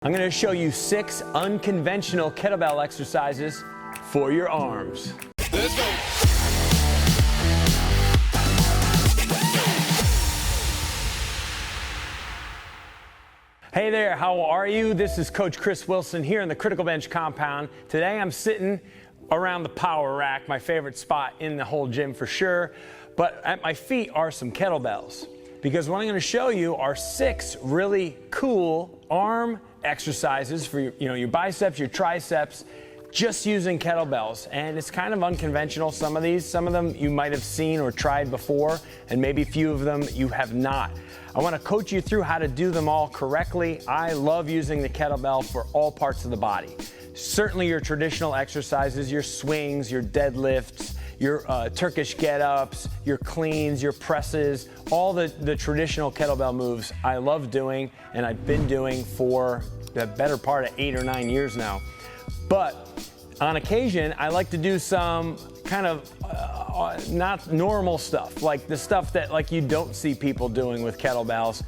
I'm going to show you 6 unconventional kettlebell exercises for your arms. Let's go. Hey there, how are you? This is Coach Chris Wilson here in the Criticalbench compound. Today I'm sitting around the power rack, my favorite spot in the whole gym for sure. But at my feet are some kettlebells, because what I'm going to show you are 6 really cool arm exercises for your biceps, your triceps, just using kettlebells. And it's kind of unconventional, some of them you might have seen or tried before, and maybe a few of them you have not. I want to coach you through how to do them all correctly. I love using the kettlebell for all parts of the body. Certainly your traditional exercises, your swings, your deadlifts, your Turkish get-ups, your cleans, your presses, all the traditional kettlebell moves I love doing, and I've been doing for the better part of 8 or 9 years now. But on occasion, I like to do some kind of not normal stuff, like the stuff that you don't see people doing with kettlebells,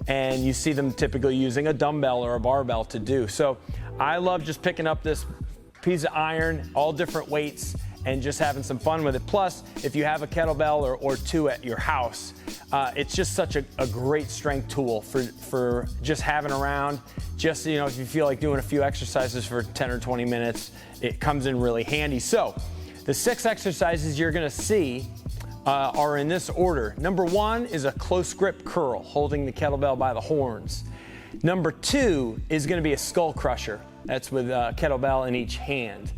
and you see them typically using a dumbbell or a barbell to do. So I love just picking up this piece of iron, all different weights, and just having some fun with it. Plus, if you have a kettlebell or 2 at your house, it's just such a great strength tool for just having around. Just, if you feel like doing a few exercises for 10 or 20 minutes, it comes in really handy. So, the 6 exercises you're gonna see are in this order. Number 1 is a close grip curl, holding the kettlebell by the horns. Number 2 is gonna be a skull crusher. That's with a kettlebell in each hand.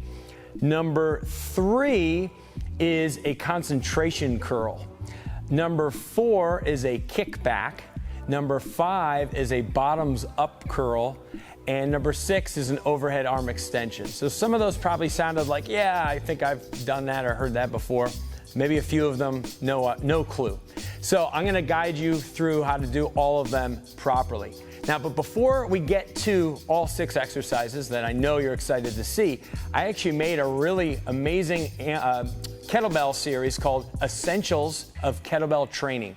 Number 3 is a concentration curl. Number 4 is a kickback. Number 5 is a bottoms up curl. And number 6 is an overhead arm extension. So some of those probably sounded like, yeah, I think I've done that or heard that before. Maybe a few of them, no clue. So I'm gonna guide you through how to do all of them properly. Now, but before we get to all 6 exercises that I know you're excited to see, I actually made a really amazing kettlebell series called Essentials of Kettlebell Training.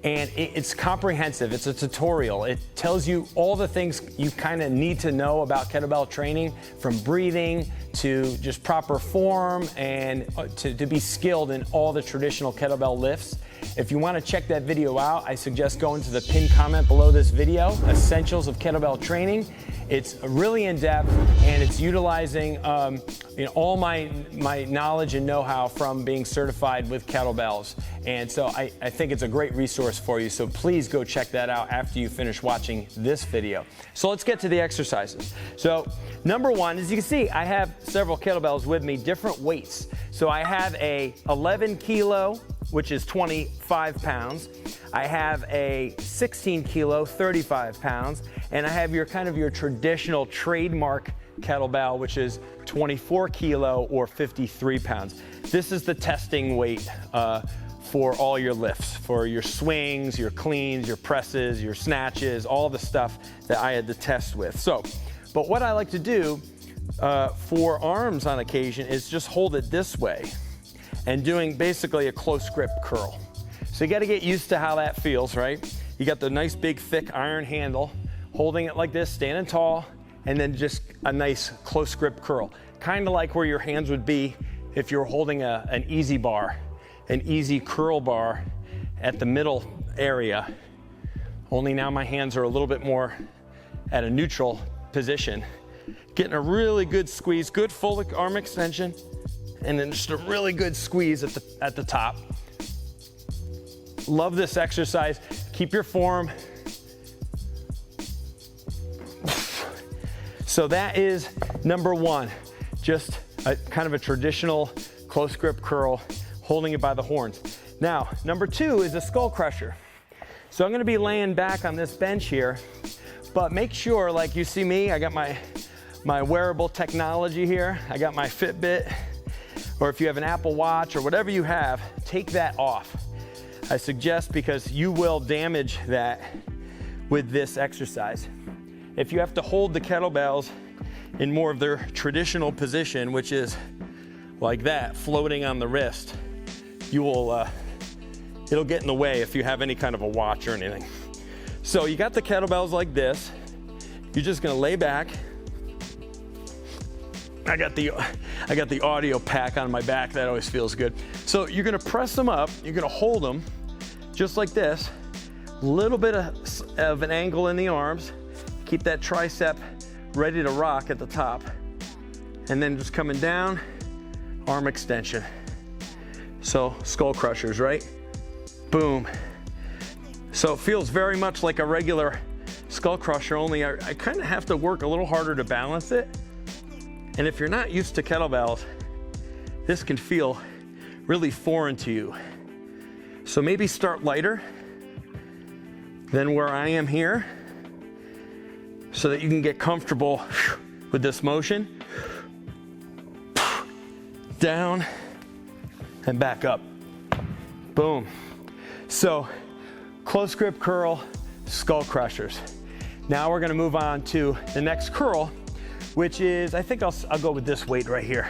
And it's comprehensive, it's a tutorial. It tells you all the things you kind of need to know about kettlebell training, from breathing to just proper form, and to be skilled in all the traditional kettlebell lifts. If you want to check that video out, I suggest going to the pinned comment below this video, Essentials of Kettlebell Training. It's really in-depth, and it's utilizing all my knowledge and know-how from being certified with kettlebells. And so I think it's a great resource for you, so please go check that out after you finish watching this video. So let's get to the exercises. So number 1, as you can see, I have several kettlebells with me, different weights. So I have a 11 kilo, which is 25 pounds. I have a 16 kilo, 35 pounds. And I have your traditional trademark kettlebell, which is 24 kilo or 53 pounds. This is the testing weight for all your lifts, for your swings, your cleans, your presses, your snatches, all the stuff that I had to test with. So, but what I like to do for arms on occasion is just hold it this way and doing basically a close grip curl. So you gotta get used to how that feels, right? You got the nice big thick iron handle, holding it like this, standing tall, and then just a nice close grip curl. Kind of like where your hands would be if you're holding an easy bar, an easy curl bar at the middle area. Only now my hands are a little bit more at a neutral position. Getting a really good squeeze, good full arm extension, and then just a really good squeeze at the top. Love this exercise. Keep your form. So that is number 1, just kind of a traditional close grip curl, holding it by the horns. Now, number 2 is a skull crusher. So I'm gonna be laying back on this bench here, but make sure, like you see me, I got my wearable technology here. I got my Fitbit, or if you have an Apple Watch or whatever you have, take that off. I suggest, because you will damage that with this exercise. If you have to hold the kettlebells in more of their traditional position, which is like that, floating on the wrist, you will, it'll get in the way if you have any kind of a watch or anything. So you got the kettlebells like this. you're just gonna lay back. I got the audio pack on my back. That always feels good. So you're gonna press them up. You're gonna hold them just like this. Little bit of an angle in the arms. Keep that tricep ready to rock at the top. And then just coming down, arm extension. So skull crushers, right? Boom. So it feels very much like a regular skull crusher, only I kind of have to work a little harder to balance it. And if you're not used to kettlebells, this can feel really foreign to you. So maybe start lighter than where I am here so that you can get comfortable with this motion. Down and back up. Boom. So close grip curl, skull crushers. Now we're gonna move on to the next curl, which is, I think I'll go with this weight right here.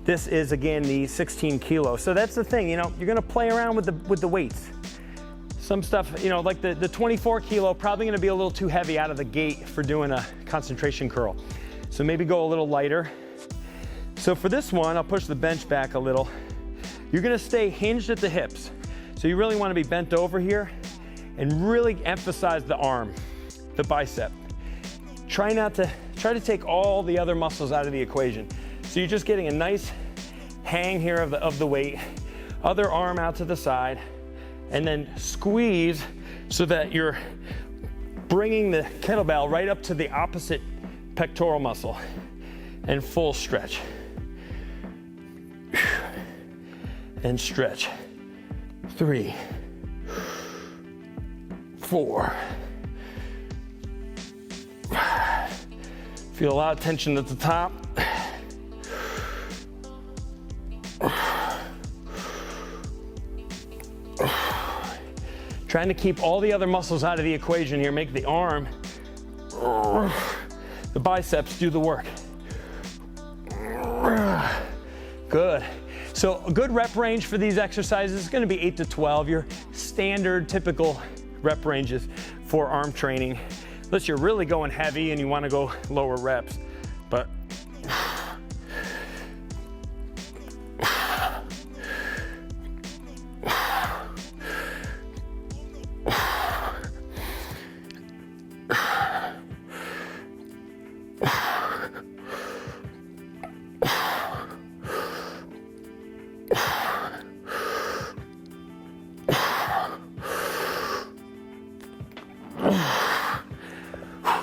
This is, again, the 16 kilo. So that's the thing, you know, you're gonna play around with the weights. Some stuff, you know, like the 24 kilo, probably gonna be a little too heavy out of the gate for doing a concentration curl. So maybe go a little lighter. So for this one, I'll push the bench back a little. You're gonna stay hinged at the hips. So you really wanna be bent over here and really emphasize the arm, the bicep. Try to take all the other muscles out of the equation. So you're just getting a nice hang here of the weight, other arm out to the side, and then squeeze so that you're bringing the kettlebell right up to the opposite pectoral muscle and full stretch. And stretch. 3, 4, 5. Feel a lot of tension at the top. Trying to keep all the other muscles out of the equation here. Make the arm, the biceps do the work. Good. So a good rep range for these exercises is going to be 8 to 12, your standard, typical rep ranges for arm training. Unless you're really going heavy and you want to go lower reps. But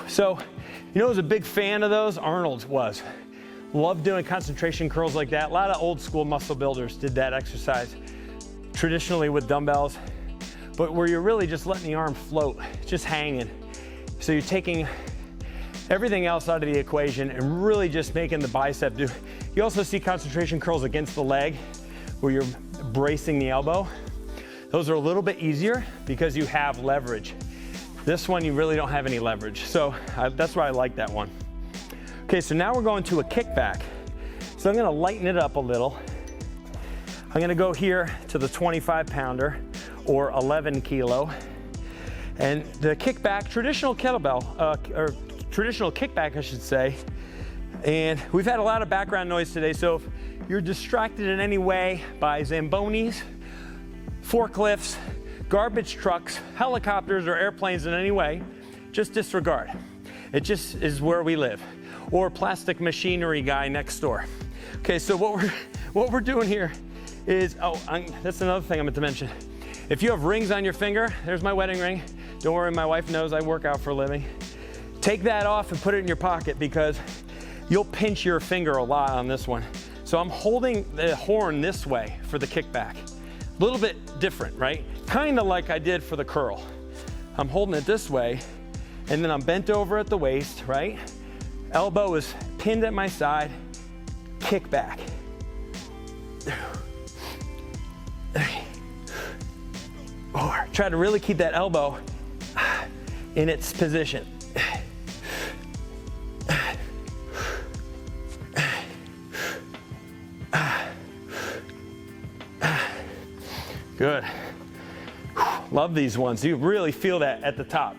so, you know who was a big fan of those? Arnold was. Loved doing concentration curls like that. A lot of old school muscle builders did that exercise, traditionally with dumbbells, but where you're really just letting the arm float, just hanging. So you're taking everything else out of the equation and really just making the bicep do. You also see concentration curls against the leg where you're bracing the elbow. Those are a little bit easier because you have leverage. This one, you really don't have any leverage. So that's why I like that one. Okay, so now we're going to a kickback. So I'm gonna lighten it up a little. I'm gonna go here to the 25 pounder or 11 kilo. And the kickback, traditional kettlebell, or traditional kickback, I should say. And we've had a lot of background noise today. So if you're distracted in any way by Zambonis, forklifts, garbage trucks, helicopters, or airplanes in any way, just disregard. It just is where we live. Or plastic machinery guy next door. Okay, so what we're doing here is, that's another thing I meant to mention. If you have rings on your finger, there's my wedding ring. Don't worry, my wife knows I work out for a living. Take that off and put it in your pocket because you'll pinch your finger a lot on this one. So I'm holding the horn this way for the kickback. A little bit different, right? Kind of like I did for the curl. I'm holding it this way, and then I'm bent over at the waist, right? Elbow is pinned at my side, kick back. Or try to really keep that elbow in its position. Good. Love these ones. You really feel that at the top.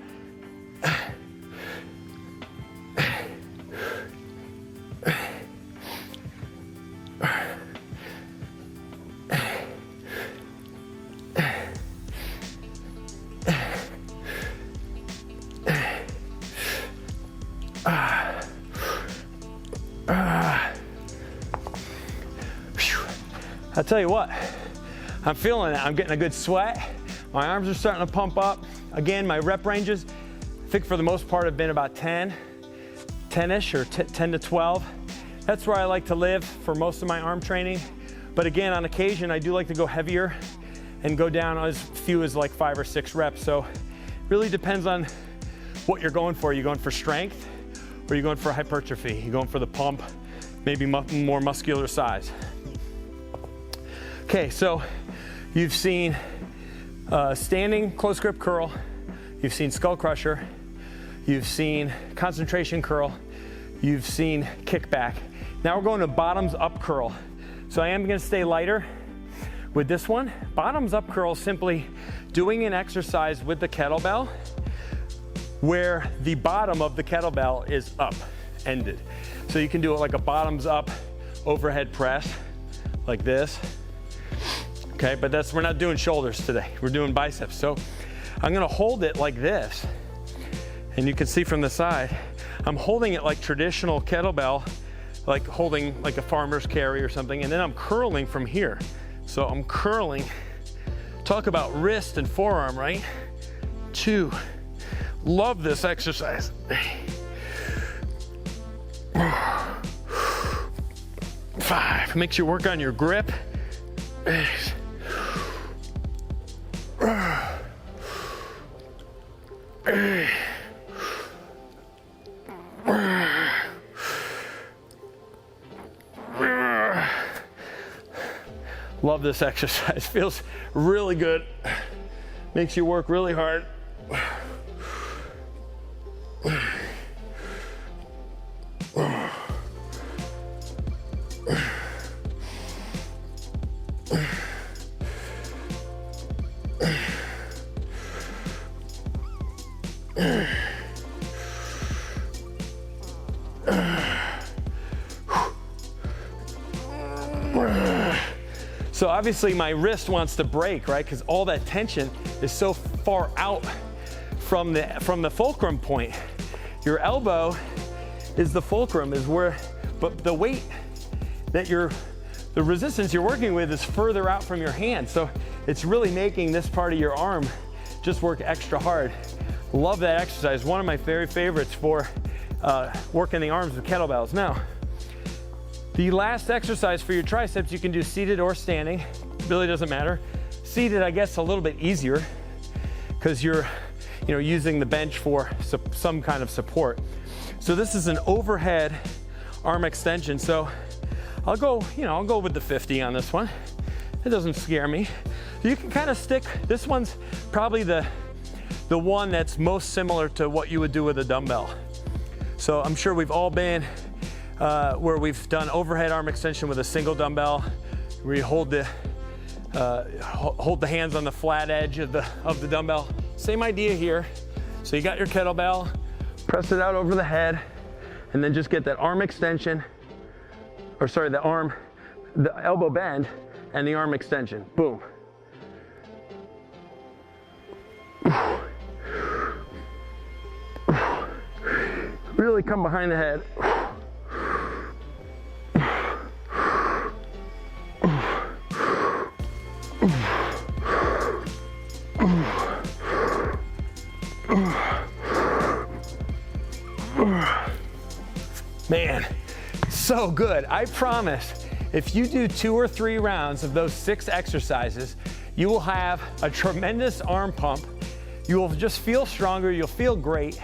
I'll tell you what, I'm feeling it. I'm getting a good sweat. My arms are starting to pump up. Again, my rep ranges, I think for the most part have been about 10-ish or 10 to 12. That's where I like to live for most of my arm training. But again, on occasion, I do like to go heavier and go down as few as like 5 or 6 reps. So really depends on what you're going for. Are you going for strength or are you going for hypertrophy? You're going for the pump, maybe more muscular size. Okay, so you've seen standing close grip curl, you've seen skull crusher, you've seen concentration curl, you've seen kickback. Now we're going to bottoms up curl. So I am going to stay lighter with this one. Bottoms up curl, simply doing an exercise with the kettlebell where the bottom of the kettlebell is up, ended. So you can do it like a bottoms up overhead press, like this. Okay, but we're not doing shoulders today. We're doing biceps. So I'm gonna hold it like this. And you can see from the side, I'm holding it like traditional kettlebell, like holding like a farmer's carry or something. And then I'm curling from here. So I'm curling. Talk about wrist and forearm, right? 2. Love this exercise. 5. Makes you work on your grip. Love this exercise. Feels really good. Makes you work really hard. So obviously my wrist wants to break, right? Because all that tension is so far out from the fulcrum point. Your elbow is the fulcrum, is where, but the weight that the resistance you're working with is further out from your hand. So it's really making this part of your arm just work extra hard. Love that exercise. One of my very favorites for working the arms with kettlebells. Now, the last exercise for your triceps, you can do seated or standing. Really doesn't matter. Seated, I guess, a little bit easier because you're using the bench for some kind of support. So this is an overhead arm extension. So I'll go with the 50 on this one. It doesn't scare me. You can kind of stick, this one's probably the one that's most similar to what you would do with a dumbbell. So I'm sure we've all been where we've done overhead arm extension with a single dumbbell, where you hold the hands on the flat edge of the dumbbell. Same idea here. So you got your kettlebell, press it out over the head, and then just get that arm extension, or sorry, the elbow bend and the arm extension. Boom. Really come behind the head. Man, so good. I promise, if you do 2 or 3 rounds of those 6 exercises, you will have a tremendous arm pump. You will just feel stronger, you'll feel great,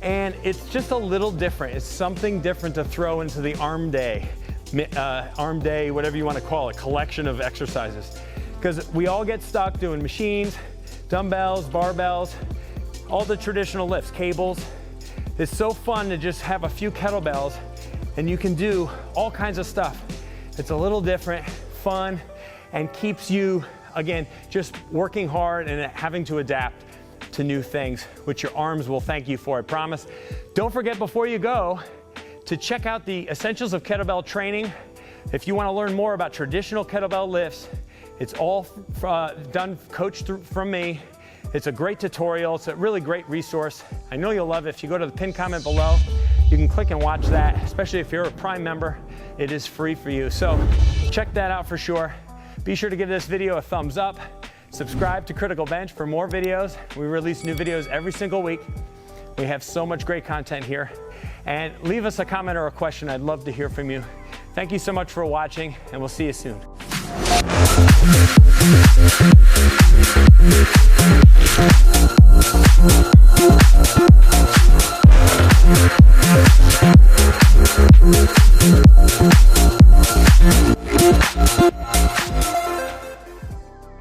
and it's just a little different. It's something different to throw into the arm day, whatever you want to call it, collection of exercises. Because we all get stuck doing machines, dumbbells, barbells, all the traditional lifts, cables. It's so fun to just have a few kettlebells and you can do all kinds of stuff. It's a little different, fun, and keeps you, again, just working hard and having to adapt to new things, which your arms will thank you for, I promise. Don't forget before you go to check out the Essentials of Kettlebell Training. If you want to learn more about traditional kettlebell lifts, it's all coached from me, It's a great tutorial. It's a really great resource. I know you'll love it. If you go to the pinned comment below, you can click and watch that, especially if you're a Prime member. It is free for you. So check that out for sure. Be sure to give this video a thumbs up. Subscribe to Criticalbench for more videos. We release new videos every single week. We have so much great content here. And leave us a comment or a question. I'd love to hear from you. Thank you so much for watching, and we'll see you soon.